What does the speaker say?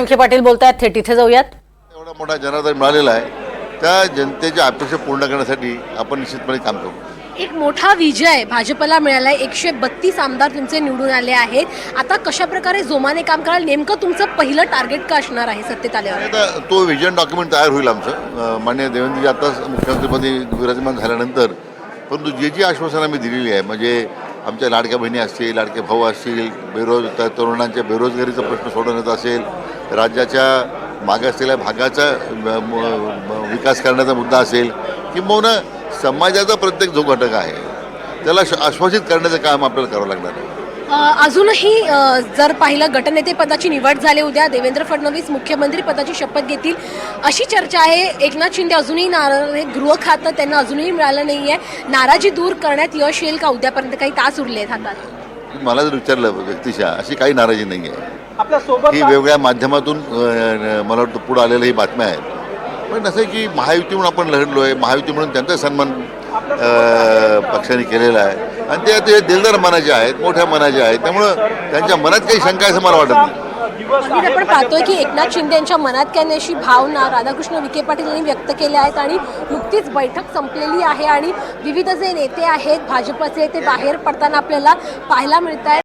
विखे पाटील बोलतायत, थेट इथे जाऊयात. एवढा मोठा जनाधार मिळालेला आहे, त्या जनतेच्या अपेक्षा पूर्ण करण्यासाठी आपण निश्चितपणे काम करू. एक मोठा विजय भाजपला मिळालाय. 132 आमदार तुमचे निवडून आले आहेत. आता कशा प्रकारे जोमाने काम कराल, नेमकं तुमचं पहिलं टार्गेट का असणार आहे सत्तेत आल्यावर? आता तो विजन डॉक्युमेंट तयार होईल आमचं. माननीय देवेंद्रजी आताच मुख्यमंत्रीपदी विराजमान झाल्यानंतर, परंतु जी आश्वासनं आम्ही दिलेली आहे, म्हणजे आमच्या लाडक्या बहिणी असतील, लाडके भाऊ असतील, तरुणांच्या बेरोजगारीचा प्रश्न सोडवण्याचा असेल, राज्याच्या मागासलेल्या भागाचा विकास करण्याचा मुद्दा असेल, किंबहुना समाजाचा प्रत्येक जो घटक आहे त्याला आश्वासित करण्याचं काम आपल्याला करावं लागणार आहे. अजूनही जर पाहिलं गटनेते पदाची निवड झाली, उद्या देवेंद्र फडणवीस मुख्यमंत्री पदाची शपथ घेतील अशी चर्चा आहे. एकनाथ शिंदे अजूनही नाराज आहे. गृह खातं त्यांना अजूनही मिळालं नाही आहे. नाराजी दूर करण्यात यश येईल का? उद्यापर्यंत काही तास उरले आहेत हातात. मला जर विचारलं व्यक्तिशः, अशी काही नाराजी नाही आहे. ही वेगवेगळ्या माध्यमातून मला वाटतं पुढं आलेल्या ही बातम्या आहेत. पण असं आहे की महायुती म्हणून आपण लढलो आहे, महायुती म्हणून त्यांचा सन्मान पक्षाने केलेला आहे आणि ते दिलदार मनाचे आहेत, मोठ्या मनाचे आहेत, त्यामुळं त्यांच्या मनात काही शंका आहे असं मला वाटत नाही. आपण पाहतोय की एकनाथ शिंदे यांच्या मनात काय अशी भावना राधाकृष्ण विखे पाटील यांनी व्यक्त केल्या आहेत आणि नुकतीच बैठक संपलेली आहे आणि विविध जे नेते आहेत भाजपचे ते बाहेर पडताना आपल्याला पाहायला मिळत आहेत.